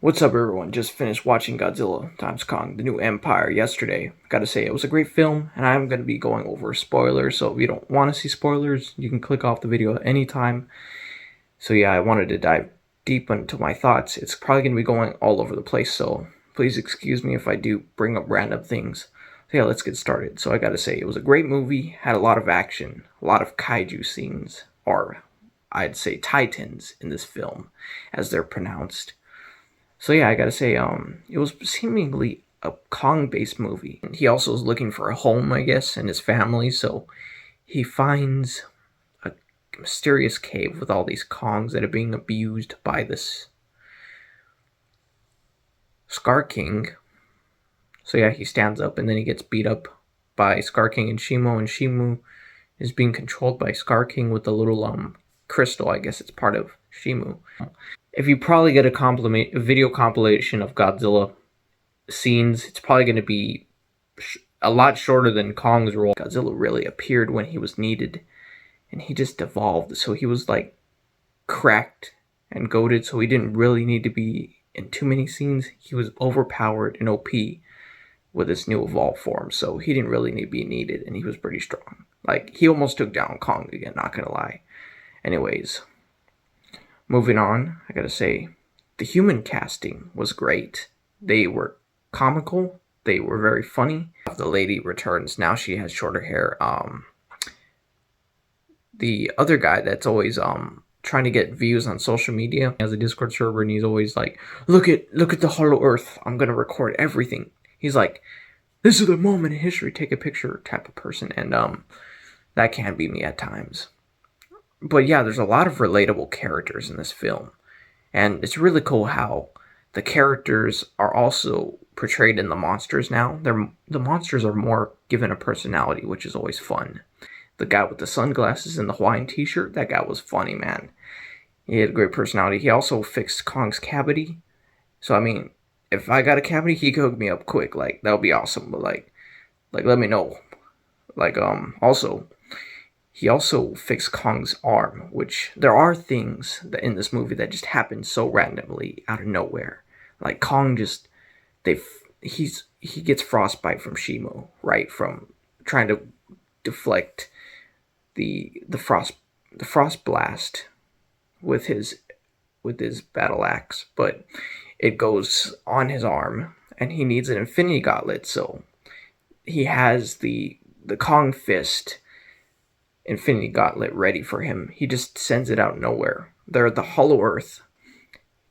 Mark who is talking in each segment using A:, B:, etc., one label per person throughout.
A: What's up, everyone? Just finished watching Godzilla x Kong, The New Empire yesterday. Gotta say, it was a great film, and I'm gonna be going over spoilers, so if you don't want to see spoilers, you can click off the video at any time. So yeah, I wanted to dive deep into my thoughts. It's probably gonna be going all over the place, so please excuse me if I do bring up random things. So yeah, let's get started. So I gotta say, it was a great movie, had a lot of action, a lot of kaiju scenes, or I'd say titans in this film, as they're pronounced. So yeah, I gotta say, it was seemingly a Kong-based movie. He also is looking for a home, I guess, and his family. So he finds a mysterious cave with all these Kongs that are being abused by this Scar King. So yeah, he stands up and then he gets beat up by Scar King and Shimu is being controlled by Scar King with the little crystal. I guess it's part of Shimu. If you probably get a video compilation of Godzilla scenes, it's probably going to be a lot shorter than Kong's role. Godzilla really appeared when he was needed, and he just evolved. So he was like cracked and goated, so he didn't really need to be in too many scenes. He was overpowered and OP with his new evolved form, so he didn't really need to be needed, and he was pretty strong. Like, he almost took down Kong again, not gonna lie. Anyways, moving on, I gotta say, the human casting was great. They were comical. They were very funny. The lady returns. Now she has shorter hair. The other guy that's always trying to get views on social media has a Discord server, and he's always like, look at the hollow earth. I'm gonna record everything. He's like, this is the moment in history. Take a picture type of person, and that can be me at times. But yeah, there's a lot of relatable characters in this film. And it's really cool how the characters are also portrayed in the monsters now. The monsters are more given a personality, which is always fun. The guy with the sunglasses and the Hawaiian t-shirt, that guy was funny, man. He had a great personality. He also fixed Kong's cavity. So, I mean, if I got a cavity, he could hook me up quick. Like, that would be awesome. But, like, let me know. Like, also, he also fixed Kong's arm, which there are things that in this movie that just happen so randomly out of nowhere. Like Kong just he gets frostbite from Shimu, right? From trying to deflect the frost blast with his battle axe, but it goes on his arm and he needs an infinity gauntlet, so he has the Kong fist infinity gauntlet ready for him. He just sends it out nowhere. They're at the hollow earth,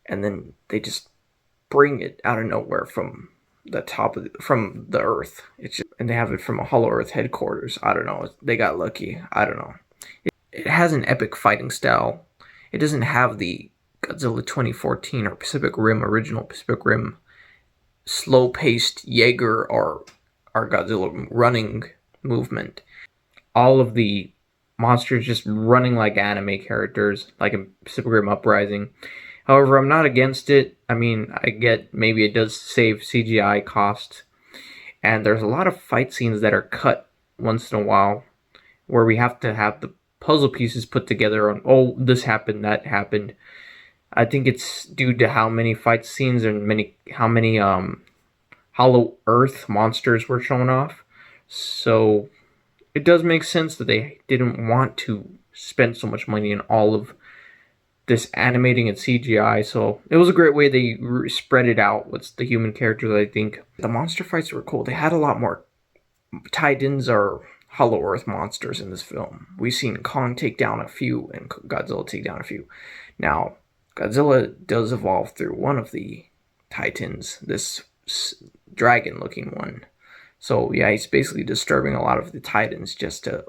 A: and then they just bring it out of nowhere from from the earth. And they have it from a hollow earth headquarters. I don't know. They got lucky. I don't know. It has an epic fighting style. It doesn't have the Godzilla 2014 or original Pacific Rim slow-paced Jaeger or Godzilla running movement. All of the monsters just running like anime characters, like in Pacific Rim Uprising. However, I'm not against it. I mean, I get maybe it does save CGI costs, and there's a lot of fight scenes that are cut once in a while, where we have to have the puzzle pieces put together on, oh, this happened, that happened. I think it's due to how many fight scenes and how many Hollow Earth monsters were shown off. So it does make sense that they didn't want to spend so much money in all of this animating and CGI, so it was a great way they spread it out with the human characters, I think. The monster fights were cool. They had a lot more titans or Hollow Earth monsters in this film. We've seen Kong take down a few and Godzilla take down a few. Now, Godzilla does evolve through one of the titans, this dragon-looking one. So yeah, he's basically disturbing a lot of the titans just to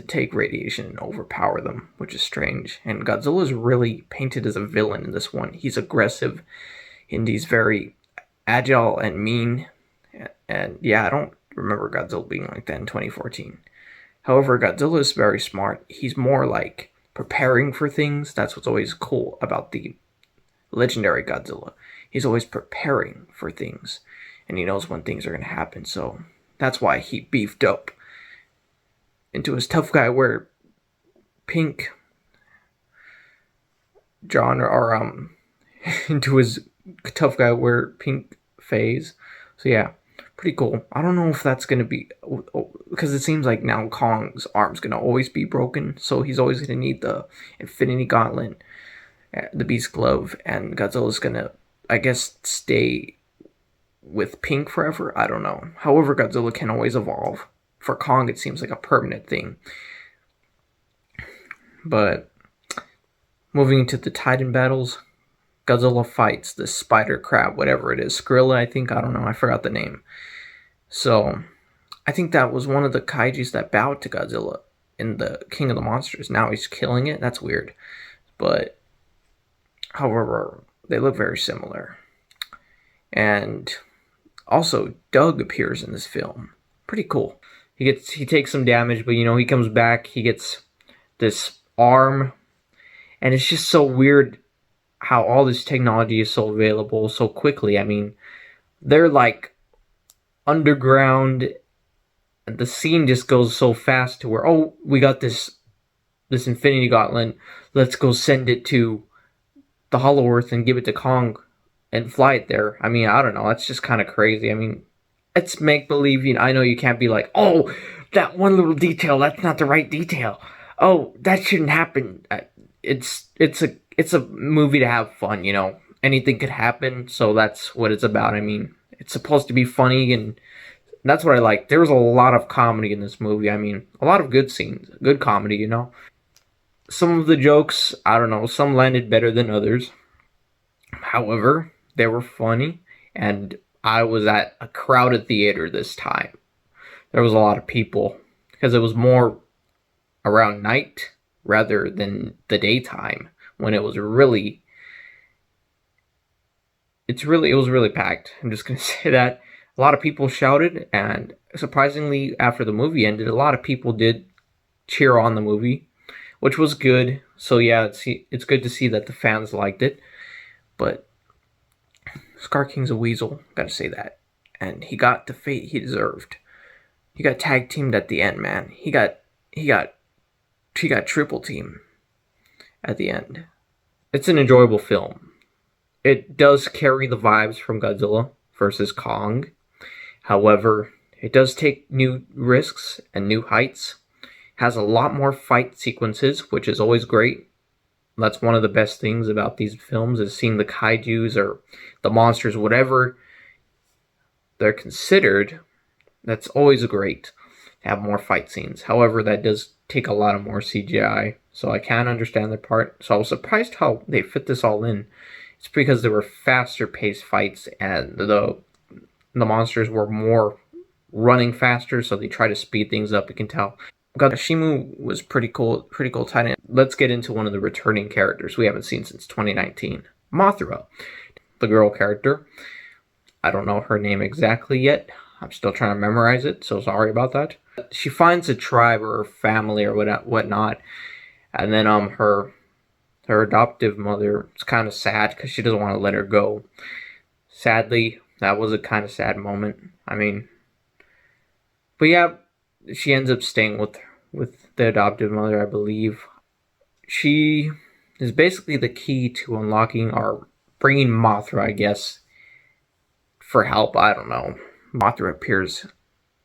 A: take radiation and overpower them, which is strange. And Godzilla is really painted as a villain in this one. He's aggressive, and he's very agile and mean. And yeah, I don't remember Godzilla being like that in 2014. However, Godzilla is very smart. He's more like preparing for things. That's what's always cool about the legendary Godzilla. He's always preparing for things, and he knows when things are going to happen. So that's why he beefed up into his tough guy wear pink genre, or into his tough guy wear pink phase. So yeah, pretty cool. I don't know if that's gonna be, because it seems like now Kong's arm's gonna always be broken, so he's always gonna need the Infinity Gauntlet, the Beast Glove, and Godzilla's gonna, I guess, stay with pink forever. I don't know. However, Godzilla can always evolve. For Kong, it seems like a permanent thing. But moving to the Titan battles, Godzilla fights the spider crab, whatever it is, Skrilla, I think. I don't know. I forgot the name. So I think that was one of the kaijus that bowed to Godzilla in the King of the Monsters. Now he's killing it. That's weird. But however, they look very similar. And also, Doug appears in this film. Pretty cool. He takes some damage, but he comes back. He gets this arm, and it's just so weird how all this technology is so available so quickly. I mean, they're like underground, and the scene just goes so fast to where, oh, we got this Infinity Gauntlet. Let's go send it to the Hollow Earth and give it to Kong and fly it there. I mean, I don't know. That's just kind of crazy. I mean, it's make believe. I know you can't be like, oh, that one little detail, that's not the right detail. Oh, that shouldn't happen. It's a movie to have fun. Anything could happen, so that's what it's about. I mean, it's supposed to be funny, and that's what I like. There was a lot of comedy in this movie. I mean, a lot of good scenes, good comedy. Some of the jokes, I don't know, some landed better than others. However, they were funny, and I was at a crowded theater this time. There was a lot of people because it was more around night rather than the daytime when it was really packed. I'm just gonna say that. A lot of people shouted, and surprisingly, after the movie ended, a lot of people did cheer on the movie, which was good. So yeah, it's good to see that the fans liked it. But Scar King's a weasel, gotta say that. And he got the fate he deserved. He got tag teamed at the end, man. He got triple team at the end. It's an enjoyable film. It does carry the vibes from Godzilla versus Kong. However, it does take new risks and new heights. Has a lot more fight sequences, which is always great. That's one of the best things about these films, is seeing the kaijus or the monsters, whatever they're considered. That's always great to have more fight scenes. However, that does take a lot of more CGI, so I can understand their part. So I was surprised how they fit this all in. It's because there were faster paced fights, and the monsters were more running faster, so they try to speed things up. You can tell. Shimu was pretty cool titan. Let's get into one of the returning characters we haven't seen since 2019. Mothra, the girl character. I don't know her name exactly yet. I'm still trying to memorize it, so sorry about that. She finds a tribe or a family or whatnot, and then her adoptive mother is kind of sad because she doesn't want to let her go. Sadly, that was a kind of sad moment. I mean, but yeah, she ends up staying with the adoptive mother, I believe. She is basically the key to unlocking or bringing Mothra, I guess, for help. I don't know. Mothra appears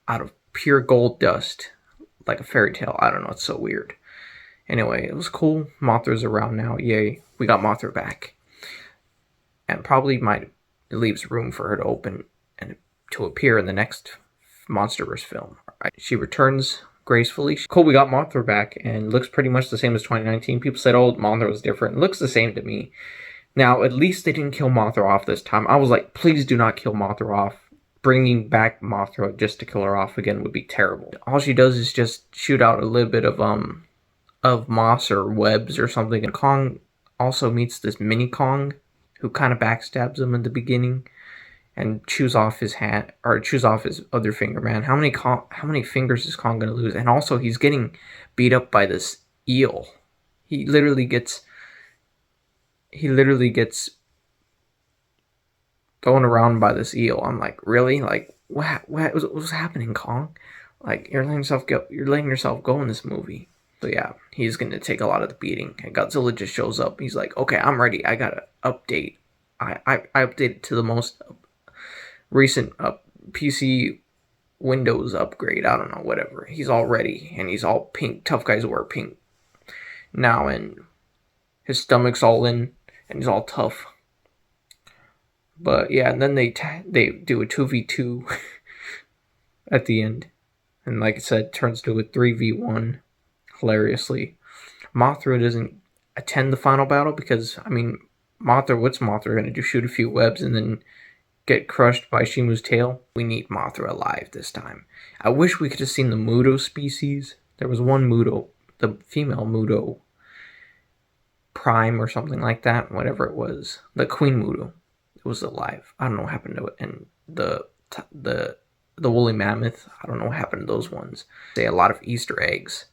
A: out of pure gold dust, like a fairy tale. I don't know. It's so weird. Anyway, it was cool. Mothra's around now. Yay. We got Mothra back. And probably it leaves room for her to open and to appear in the next Monsterverse film. She returns gracefully. Cool, we got Mothra back, and looks pretty much the same as 2019. People said, oh, Mothra was different. It looks the same to me. Now, at least they didn't kill Mothra off this time. I was like, please do not kill Mothra off. Bringing back Mothra just to kill her off again would be terrible. All she does is just shoot out a little bit of moss or webs or something. And Kong also meets this mini Kong who kind of backstabs him in the beginning and chews off his hand, or chews off his other finger. Man, how many fingers is Kong gonna lose? And also, he's getting beat up by this eel. He literally gets thrown around by this eel. I'm like, really? Like, what was happening, Kong? Like, you're letting yourself go in this movie. So yeah, he's gonna take a lot of the beating. And Godzilla just shows up. He's like, okay, I'm ready. I gotta update. I updated to the most recent PC Windows upgrade. I don't know, whatever. He's all ready, and he's all pink. Tough guys wear pink now, and his stomach's all in, and he's all tough. But yeah, and then they do a 2v2 at the end, and like I said, turns to a 3v1 hilariously. Mothra doesn't attend the final battle because, I mean, what's Mothra gonna do? Shoot a few webs and then get crushed by Shimu's tail? We need Mothra alive this time. I wish we could have seen the Mudo species. There was one Mudo, the female Mudo Prime or something like that, whatever it was. The Queen Mudo. It was alive. I don't know what happened to it. And the woolly mammoth, I don't know what happened to those ones. Say a lot of Easter eggs.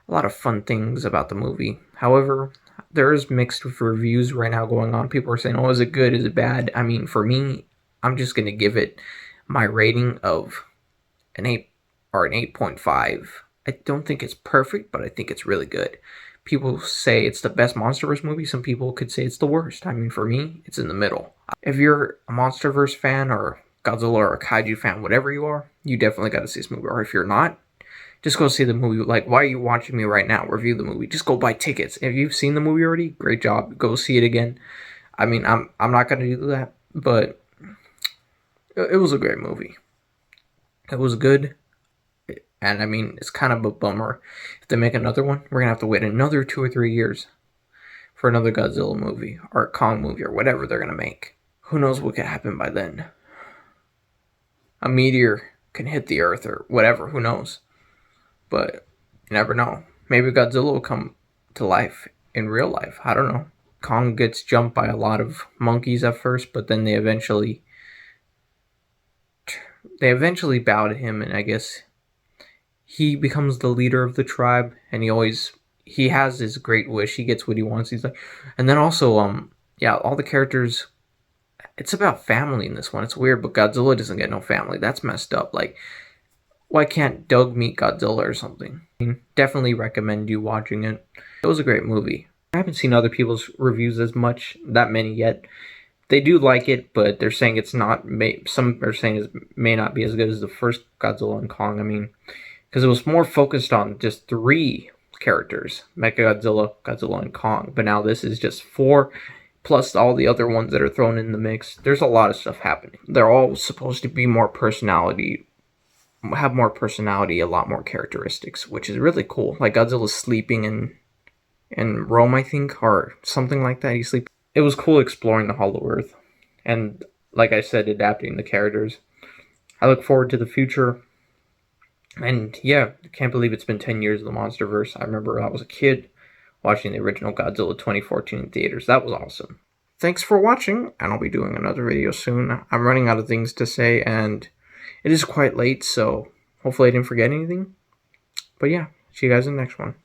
A: A lot of fun things about the movie. However, there is mixed reviews right now going on. People are saying, oh, is it good? Is it bad? I mean, for me, I'm just going to give it my rating of an 8 or an 8.5. I don't think it's perfect, but I think it's really good. People say it's the best MonsterVerse movie. Some people could say it's the worst. I mean, for me, it's in the middle. If you're a MonsterVerse fan or Godzilla or a Kaiju fan, whatever you are, you definitely got to see this movie. Or if you're not, just go see the movie. Like, why are you watching me right now review the movie? Just go buy tickets. If you've seen the movie already, great job. Go see it again. I mean, I'm not going to do that, but it was a great movie. It was good. And I mean, it's kind of a bummer. If they make another one, we're going to have to wait another 2 or 3 years for another Godzilla movie or a Kong movie or whatever they're going to make. Who knows what could happen by then? A meteor can hit the Earth or whatever. Who knows? But you never know. Maybe Godzilla will come to life in real life. I don't know. Kong gets jumped by a lot of monkeys at first, but then they eventually bow to him, and I guess he becomes the leader of the tribe, and he has his great wish. He gets what he wants. He's like, and then also, all the characters. It's about family in this one. It's weird, but Godzilla doesn't get no family. That's messed up. Like, why can't Doug meet Godzilla or something? I mean, definitely recommend you watching it. It was a great movie. I haven't seen other people's reviews that many yet. They do like it, but they're saying it's not. Some are saying it may not be as good as the first Godzilla and Kong. I mean, because it was more focused on just 3 characters: Mechagodzilla, Godzilla, and Kong. But now this is just 4, plus all the other ones that are thrown in the mix. There's a lot of stuff happening. They're all supposed to be have more personality, a lot more characteristics, which is really cool. Like Godzilla's sleeping in Rome, I think, or something like that. He's sleeping. It was cool exploring the Hollow Earth, and like I said, adapting the characters. I look forward to the future. And yeah, I can't believe it's been 10 years of the MonsterVerse. I remember I was a kid watching the original Godzilla 2014 in theaters. That was awesome. Thanks for watching, and I'll be doing another video soon. I'm running out of things to say, and it is quite late, so hopefully I didn't forget anything. But yeah, see you guys in the next one.